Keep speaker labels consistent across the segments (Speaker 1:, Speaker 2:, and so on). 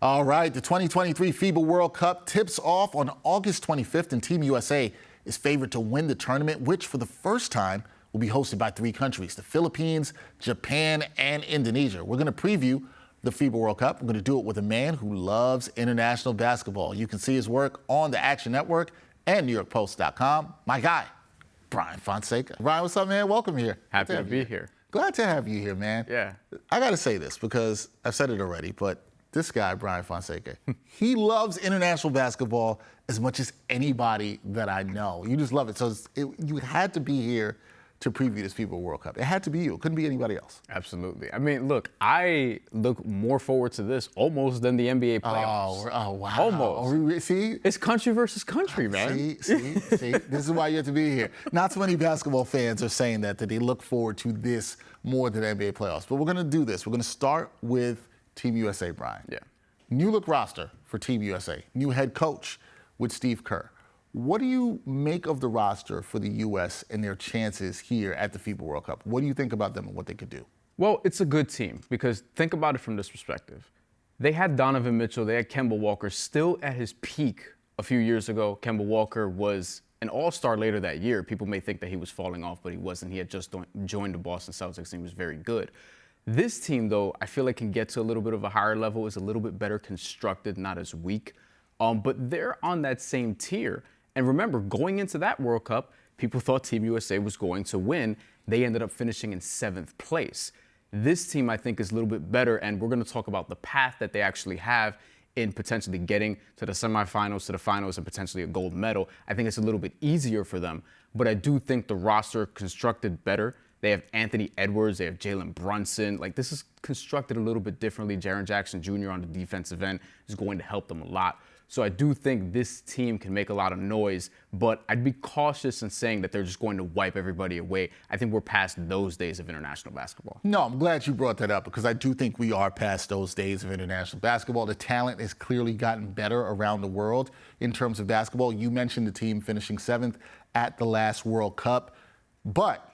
Speaker 1: All right, the 2023 FIBA World Cup tips off on August 25th, and Team USA is favored to win the tournament, which for the first time will be hosted by 3 countries, the Philippines, Japan, and Indonesia. We're going to preview the FIBA World Cup. We're going to do it with a man who loves international basketball. You can see his work on the Action Network and NewYorkPost.com. My guy, Bryan Fonseca. Bryan, what's up, man? Welcome here.
Speaker 2: Happy to be here.
Speaker 1: Glad to have you here, man.
Speaker 2: Yeah.
Speaker 1: I got to say this because I've said it already, but this guy, Bryan Fonseca, he loves international basketball as much as anybody that I know. You just love it. So you had to be here to preview this FIBA World Cup. It had to be you. It couldn't be anybody else.
Speaker 2: Absolutely. I mean, look, I look more forward to this almost than the NBA playoffs.
Speaker 1: Oh, wow.
Speaker 2: Almost.
Speaker 1: See?
Speaker 2: It's country versus country, man.
Speaker 1: See? This is why you have to be here. Not so many basketball fans are saying that they look forward to this more than NBA playoffs. But we're going to do this. We're going to start with Team USA, Bryan.
Speaker 2: Yeah.
Speaker 1: New look roster for Team USA. New head coach with Steve Kerr. What do you make of the roster for the U.S. and their chances here at the FIBA World Cup? What do you think about them and what they could do?
Speaker 2: Well, it's a good team because think about it from this perspective. They had Donovan Mitchell, they had Kemba Walker still at his peak a few years ago. Kemba Walker was an all-star later that year. People may think that he was falling off, but he wasn't. He had just joined the Boston Celtics and he was very good. This team, though, I feel like can get to a little bit of a higher level, is a little bit better constructed, not as weak. But they're on that same tier. And remember, going into that World Cup, people thought Team USA was going to win. They ended up finishing in 7th place. This team, I think, is a little bit better, and we're going to talk about the path that they actually have in potentially getting to the semifinals, to the finals, and potentially a gold medal. I think it's a little bit easier for them, but I do think the roster constructed better. They have Anthony Edwards, they have Jalen Brunson. Like, this is constructed a little bit differently. Jaren Jackson Jr. on the defensive end is going to help them a lot. So I do think this team can make a lot of noise, but I'd be cautious in saying that they're just going to wipe everybody away. I think we're past those days of international basketball.
Speaker 1: No, I'm glad you brought that up because I do think we are past those days of international basketball. The talent has clearly gotten better around the world in terms of basketball. You mentioned the team finishing 7th at the last World Cup, but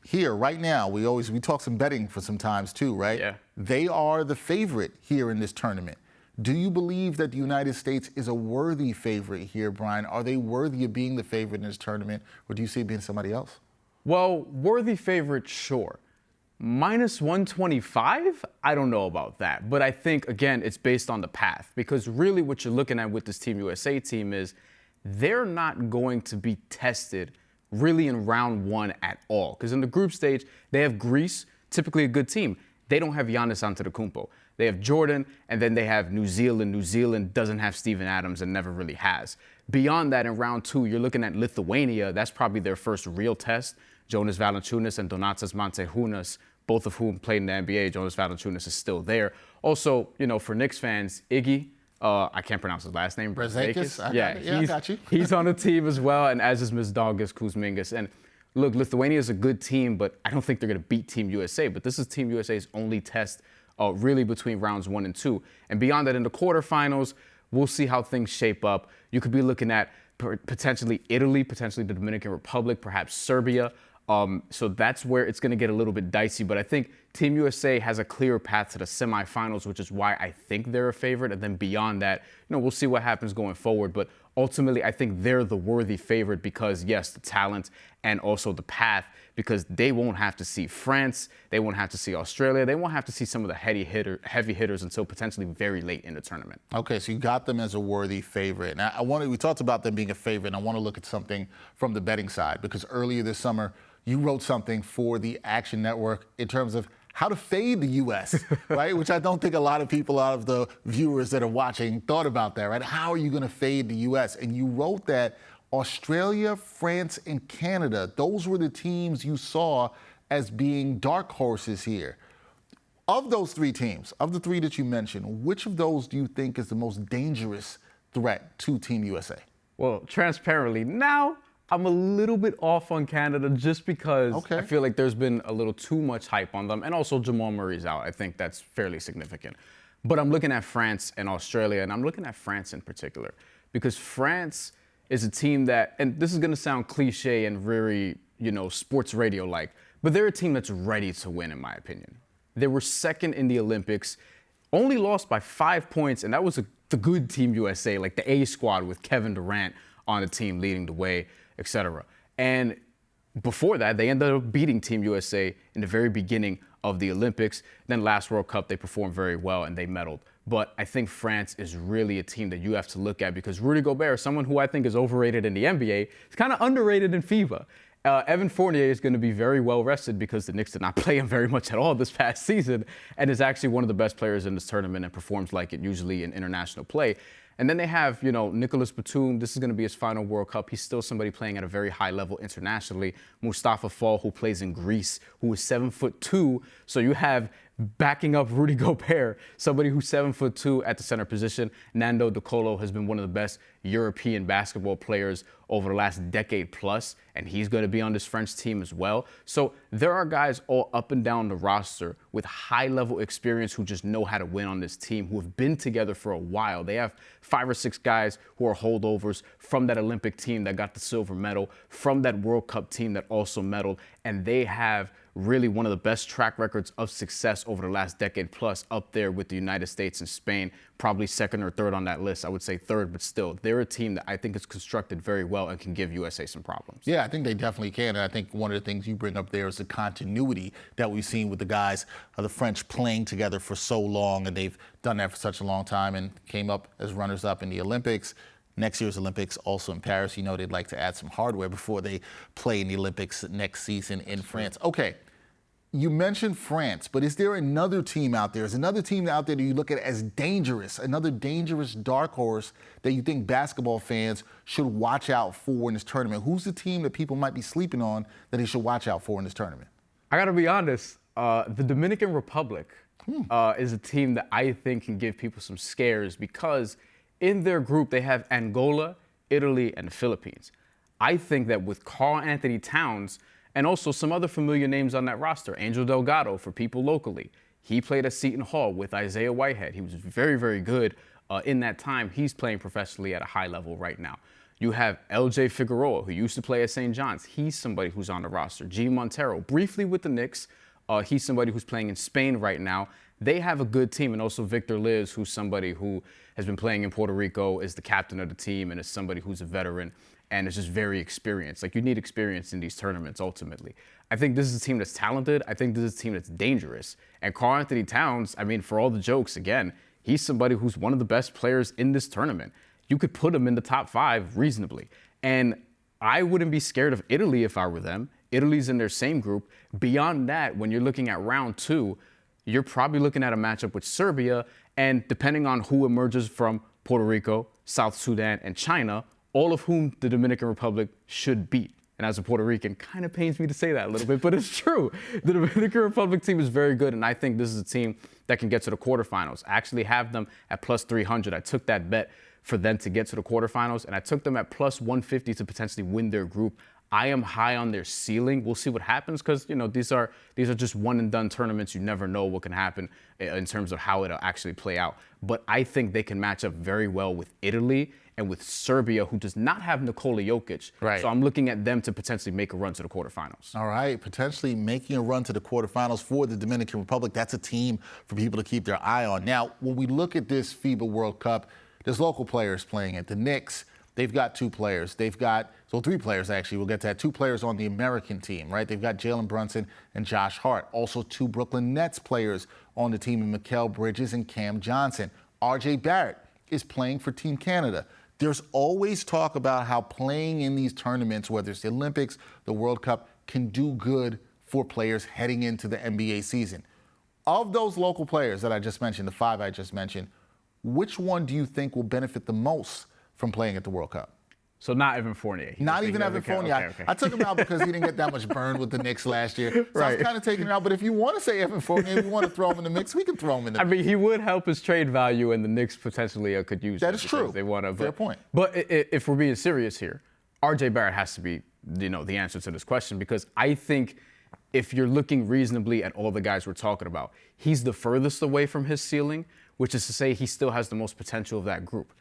Speaker 1: here, right now, we talk some betting for some times too, right?
Speaker 2: Yeah.
Speaker 1: They are the favorite here in this tournament. Do you believe that the United States is a worthy favorite here, Bryan? Are they worthy of being the favorite in this tournament, or do you see it being somebody else?
Speaker 2: Well, worthy favorite, sure. Minus 125? I don't know about that. But I think, again, it's based on the path. Because really what you're looking at with this Team USA team is they're not going to be tested really in round 1 at all. Because in the group stage, they have Greece, typically a good team. They don't have Giannis Antetokounmpo. They have Jordan, and then they have New Zealand. New Zealand doesn't have Steven Adams and never really has. Beyond that, in round 2, you're looking at Lithuania. That's probably their first real test. Jonas Valanciunas and Donatas Monteikinas, both of whom played in the NBA. Jonas Valanciunas is still there. Also, for Knicks fans, Iggy, I can't pronounce his last name.
Speaker 1: Brazakis?
Speaker 2: I
Speaker 1: got you.
Speaker 2: He's on the team as well, and as is Misdaugas Kuzmingas. And look, Lithuania is a good team, but I don't think they're going to beat Team USA. But this is Team USA's only test really between rounds 1 and 2. And beyond that, in the quarterfinals, we'll see how things shape up. You could be looking at potentially Italy, potentially the Dominican Republic, perhaps Serbia. So that's where it's going to get a little bit dicey. But I think Team USA has a clear path to the semifinals, which is why I think they're a favorite. And then beyond that, we'll see what happens going forward. But ultimately, I think they're the worthy favorite because, yes, the talent and also the path, because they won't have to see France, they won't have to see Australia, they won't have to see some of the heavy hitters until potentially very late in the tournament.
Speaker 1: Okay, so you got them as a worthy favorite. Now, we talked about them being a favorite, and I want to look at something from the betting side because earlier this summer, you wrote something for the Action Network in terms of how to fade the U.S., right? Which I don't think a lot of people out of the viewers that are watching thought about that, right? How are you going to fade the U.S.? And you wrote that Australia, France, and Canada, those were the teams you saw as being dark horses here. Of those 3 teams, of the 3 that you mentioned, which of those do you think is the most dangerous threat to Team USA?
Speaker 2: Well, transparently, now I'm a little bit off on Canada just because I feel like there's been a little too much hype on them. And also Jamal Murray's out. I think that's fairly significant. But I'm looking at France and Australia, and I'm looking at France in particular because France is a team that, and this is going to sound cliche and very, sports radio-like, but they're a team that's ready to win, in my opinion. They were second in the Olympics. only lost by 5 points, and that was the good Team USA, like the A squad with Kevin Durant on the team leading the way, etc. And before that, they ended up beating Team USA in the very beginning of the Olympics. Then last World Cup, they performed very well and they medaled. But I think France is really a team that you have to look at because Rudy Gobert, someone who I think is overrated in the NBA, is kind of underrated in FIBA. Evan Fournier is going to be very well rested because the Knicks did not play him very much at all this past season and is actually one of the best players in this tournament and performs like it usually in international play. And then they have, Nicolas Batum. This is going to be his final World Cup. He's still somebody playing at a very high level internationally. Mustafa Fall, who plays in Greece, who is 7'2". So you have backing up Rudy Gobert, somebody who's 7'2" at the center position. Nando De Colo has been one of the best European basketball players over the last decade plus, and he's going to be on this French team as well. So there are guys all up and down the roster with high-level experience who just know how to win on this team, who have been together for a while. They have 5 or 6 guys who are holdovers from that Olympic team that got the silver medal, from that World Cup team that also medaled, and they have really one of the best track records of success over the last decade plus, up there with the United States and Spain, probably second or third on that list. I would say third, but still, they're a team that I think is constructed very well and can give USA some problems.
Speaker 1: Yeah, I think they definitely can. And I think one of the things you bring up there is the continuity that we've seen with the guys, the French playing together for so long, and they've done that for such a long time and came up as runners-up in the Olympics. Next year's Olympics, also in Paris. They'd like to add some hardware before they play in the Olympics next season in France. Okay, you mentioned France, but is there another team out there? Is another team out there that you look at as dangerous, another dangerous dark horse that you think basketball fans should watch out for in this tournament? Who's the team that people might be sleeping on that they should watch out for in this tournament?
Speaker 2: I got to be honest, the Dominican Republic is a team that I think can give people some scares because in their group, they have Angola, Italy, and the Philippines. I think that with Karl Anthony Towns and also some other familiar names on that roster, Angel Delgado for people locally. He played at Seton Hall with Isaiah Whitehead. He was very, very good in that time. He's playing professionally at a high level right now. You have LJ Figueroa, who used to play at St. John's. He's somebody who's on the roster. G. Montero, briefly with the Knicks. He's somebody who's playing in Spain right now. They have a good team, and also Victor Liz, who's somebody who has been playing in Puerto Rico, is the captain of the team, and is somebody who's a veteran and is just very experienced. Like, you need experience in these tournaments, ultimately. I think this is a team that's talented. I think this is a team that's dangerous. And Karl Anthony Towns, I mean, for all the jokes, again, he's somebody who's one of the best players in this tournament. You could put him in the top 5 reasonably. And I wouldn't be scared of Italy if I were them. Italy's in their same group. Beyond that, when you're looking at round 2, you're probably looking at a matchup with Serbia, and depending on who emerges from Puerto Rico, South Sudan, and China, all of whom the Dominican Republic should beat. And as a Puerto Rican, kind of pains me to say that a little bit, but it's true. The Dominican Republic team is very good, and I think this is a team that can get to the quarterfinals. I actually have them at plus 300. I took that bet for them to get to the quarterfinals, and I took them at plus 150 to potentially win their group. I am high on their ceiling. We'll see what happens because, these are just one-and-done tournaments. You never know what can happen in terms of how it'll actually play out. But I think they can match up very well with Italy and with Serbia, who does not have Nikola Jokic.
Speaker 1: Right.
Speaker 2: So I'm looking at them to potentially make a run to the quarterfinals.
Speaker 1: All right, potentially making a run to the quarterfinals for the Dominican Republic. That's a team for people to keep their eye on. Now, when we look at this FIBA World Cup, there's local players playing it. The Knicks, they've got 2 players. They've got, 3 players actually. We'll get to that. 2 players on the American team, right? They've got Jalen Brunson and Josh Hart. Also 2 Brooklyn Nets players on the team, in Mikal Bridges and Cam Johnson. RJ Barrett is playing for Team Canada. There's always talk about how playing in these tournaments, whether it's the Olympics, the World Cup, can do good for players heading into the NBA season. Of those local players that I just mentioned, the 5 I just mentioned, which one do you think will benefit the most from playing at the World Cup?
Speaker 2: So not Evan Fournier.
Speaker 1: Not even Evan Fournier.
Speaker 2: Okay.
Speaker 1: I took him out because he didn't get that much burn with the Knicks last year. So I was kind of taking him out. But if you want to say Evan Fournier, we want to throw him in the mix, we can throw him in the mix.
Speaker 2: I mean, he would help his trade value, and the Knicks potentially could use
Speaker 1: that. That is true.
Speaker 2: They want to.
Speaker 1: Fair point.
Speaker 2: But if we're being serious here, RJ Barrett has to be, the answer to this question, because I think if you're looking reasonably at all the guys we're talking about, he's the furthest away from his ceiling, which is to say he still has the most potential of that group.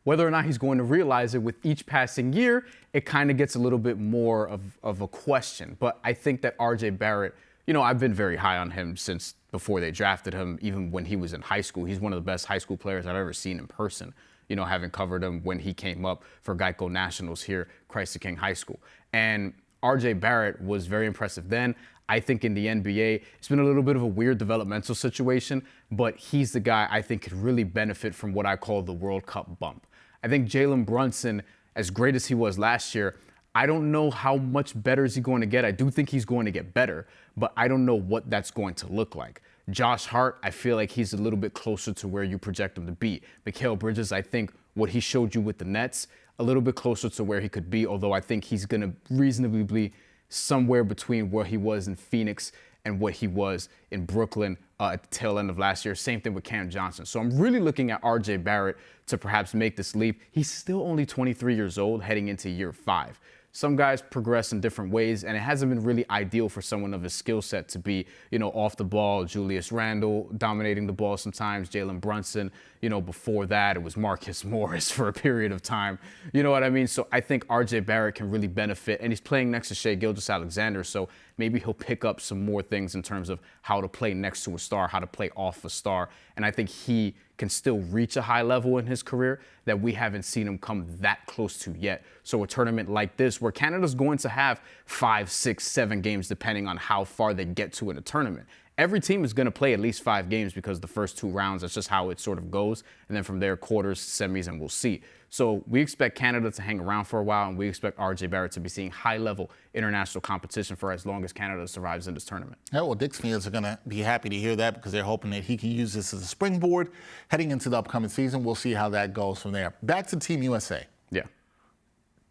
Speaker 2: Whether or not he's going to realize it with each passing year, it kind of gets a little bit more of a question. But I think that RJ Barrett I've been very high on him since before they drafted him, even when he was in high school. He's one of the best high school players I've ever seen in person, having covered him when he came up for Geico Nationals here, Christ the King High School. And R.J. Barrett was very impressive then. I think in the NBA, it's been a little bit of a weird developmental situation, but he's the guy I think could really benefit from what I call the World Cup bump. I think Jalen Brunson, as great as he was last year, I don't know how much better is he going to get. I do think he's going to get better, but I don't know what that's going to look like. Josh Hart, I feel like he's a little bit closer to where you project him to be. Mikal Bridges, I think what he showed you with the Nets, a little bit closer to where he could be, although I think he's going to reasonably be somewhere between where he was in Phoenix and what he was in Brooklyn at the tail end of last year. Same thing with Cam Johnson. So I'm really looking at R.J. Barrett to perhaps make this leap. He's still only 23 years old heading into year 5. Some guys progress in different ways, and it hasn't been really ideal for someone of his skill set to be, off the ball. Julius Randle dominating the ball sometimes, Jalen Brunson. Before that, it was Marcus Morris for a period of time. You know what I mean? So I think R.J. Barrett can really benefit, and he's playing next to Shai Gilgeous-Alexander, so maybe he'll pick up some more things in terms of how to play next to a star, how to play off a star, and I think he can still reach a high level in his career that we haven't seen him come that close to yet. So a tournament like this, where Canada's going to have 5, 6, 7 games, depending on how far they get to in a tournament. Every team is going to play at least 5 games because the first 2 rounds, that's just how it sort of goes. And then from there, quarters, semis, and we'll see. So we expect Canada to hang around for a while, and we expect R.J. Barrett to be seeing high-level international competition for as long as Canada survives in this tournament.
Speaker 1: Yeah, well, Knicks fans are going to be happy to hear that because they're hoping that he can use this as a springboard heading into the upcoming season. We'll see how that goes from there. Back to Team USA.
Speaker 2: Yeah.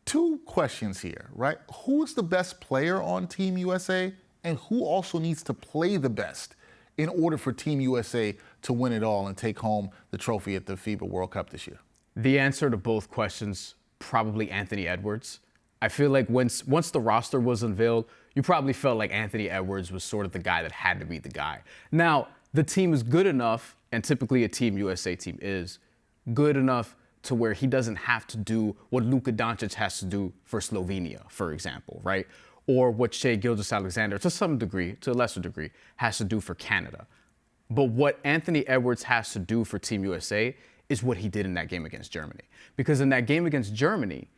Speaker 1: 2 questions here, right? Who is the best player on Team USA, and who also needs to play the best in order for Team USA to win it all and take home the trophy at the FIBA World Cup this year?
Speaker 2: The answer to both questions, probably Anthony Edwards. I feel like once the roster was unveiled, you probably felt like Anthony Edwards was sort of the guy that had to be the guy. Now, the team is good enough, and typically a Team USA team is good enough to where he doesn't have to do what Luka Doncic has to do for Slovenia, for example, right? Or what Shai Gilgeous-Alexander, to some degree, to a lesser degree, has to do for Canada. But what Anthony Edwards has to do for Team USA is what he did in that game against Germany. Because in that game against Germany,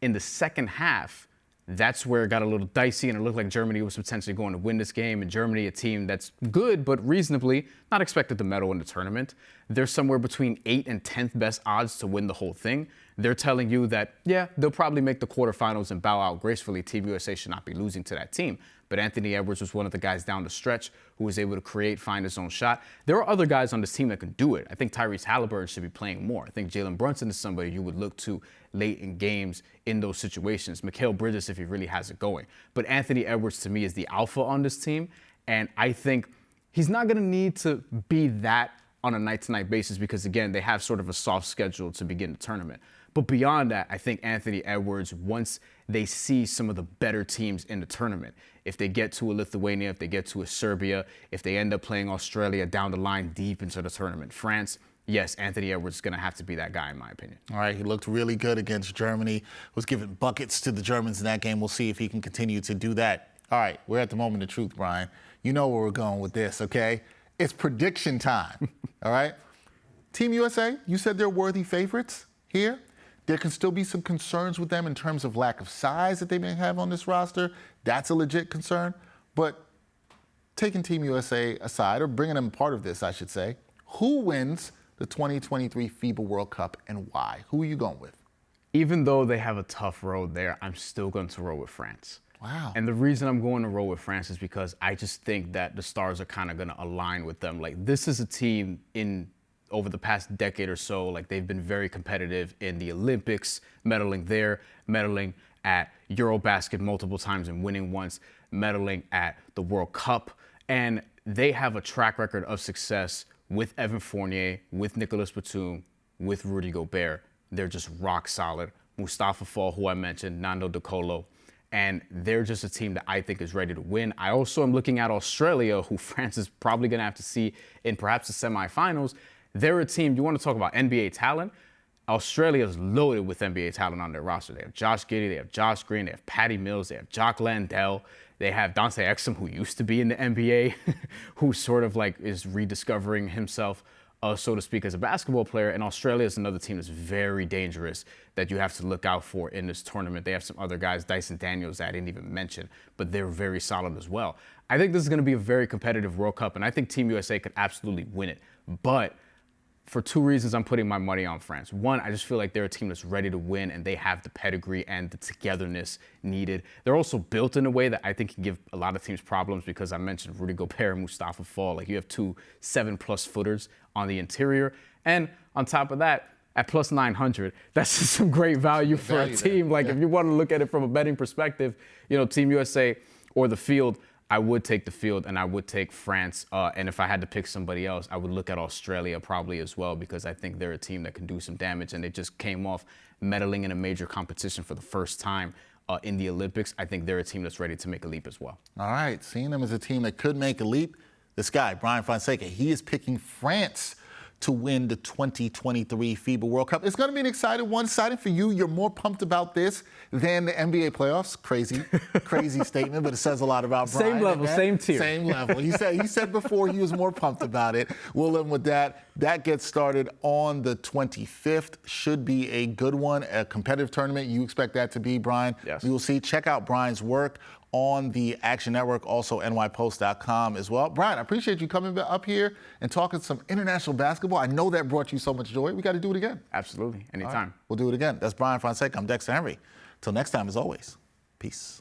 Speaker 2: in the second half, that's where it got a little dicey and it looked like Germany was potentially going to win this game. And Germany, a team that's good, but reasonably not expected to medal in the tournament. They're somewhere between 8th and 10th best odds to win the whole thing. They're telling you that, yeah, they'll probably make the quarterfinals and bow out gracefully. Team USA should not be losing to that team. But Anthony Edwards was one of the guys down the stretch who was able to create, find his own shot. There are other guys on this team that can do it. I think Tyrese Halliburton should be playing more. I think Jalen Brunson is somebody you would look to late in games in those situations. Mikal Bridges, if he really has it going. But Anthony Edwards, to me, is the alpha on this team. And I think he's not going to need to be that on a night-to-night basis because, again, they have sort of a soft schedule to begin the tournament. But beyond that, I think Anthony Edwards, once they see some of the better teams in the tournament, if they get to a Lithuania, if they get to a Serbia, if they end up playing Australia down the line deep into the tournament, France, yes, Anthony Edwards is going to have to be that guy, in my opinion.
Speaker 1: All right, he looked really good against Germany, was giving buckets to the Germans in that game. We'll see if he can continue to do that. All right, we're at the moment of truth, Bryan. You know where we're going with this, okay? It's prediction time, all right? Team USA, you said they're worthy favorites here. There can still be some concerns with them in terms of lack of size that they may have on this roster. That's a legit concern. But taking Team USA aside, or bringing them part of this, I should say, who wins the 2023 FIBA World Cup and why? Who are you going with?
Speaker 2: Even though they have a tough road there, I'm still going to roll with France.
Speaker 1: Wow.
Speaker 2: And the reason I'm going to roll with France is because I just think that the stars are kind of going to align with them. Like, this is a team over the past decade or so, like they've been very competitive in the Olympics, medaling there, medaling at Eurobasket multiple times and winning once, medaling at the World Cup. And they have a track record of success with Evan Fournier, with Nicolas Batum, with Rudy Gobert. They're just rock solid. Mustafa Fall, who I mentioned, Nando De Colo. And they're just a team that I think is ready to win. I also am looking at Australia, who France is probably going to have to see in perhaps the semifinals. They're a team, you want to talk about NBA talent? Australia is loaded with NBA talent on their roster. They have Josh Giddey, they have Josh Green, they have Patty Mills, they have Jock Landale. They have Dante Exum, who used to be in the NBA, who sort of like is rediscovering himself, so to speak, as a basketball player. And Australia is another team that's very dangerous that you have to look out for in this tournament. They have some other guys, Dyson Daniels, I didn't even mention, but they're very solid as well. I think this is going to be a very competitive World Cup, and I think Team USA could absolutely win it. But for two reasons, I'm putting my money on France. One, I just feel like they're a team that's ready to win, and they have the pedigree and the togetherness needed. They're also built in a way that I think can give a lot of teams problems, because I mentioned Rudy Gobert and Mustafa Fall. Like, you have two 7+ footers on the interior. And on top of that, at plus 900, that's just some great value for a team. Like, if you want to look at it from a betting perspective, you know, Team USA or the field, I would take the field, and I would take France. And if I had to pick somebody else, I would look at Australia probably as well, because I think they're a team that can do some damage, and they just came off medaling in a major competition for the first time in the Olympics. I think they're a team that's ready to make a leap as well.
Speaker 1: All right, seeing them as a team that could make a leap, this guy, Bryan Fonseca, he is picking France to win the 2023 FIBA World Cup. It's going to be an exciting one. Exciting for you. You're more pumped about this than the NBA playoffs. Crazy statement, but it says a lot about Bryan.
Speaker 2: Same level, same tier.
Speaker 1: Same level. He said before he was more pumped about it. We'll end with that. That gets started on the 25th. Should be a good one, a competitive tournament. You expect that to be, Bryan?
Speaker 2: Yes.
Speaker 1: We will see. Check out Bryan's work on the Action Network, also nypost.com as well. Bryan, I appreciate you coming up here and talking some international basketball. I know that brought you so much joy. We got to do it again.
Speaker 2: Absolutely. Anytime.
Speaker 1: Right. We'll do it again. That's Bryan Fonseca. I'm Dexter Henry. Till next time, as always, peace.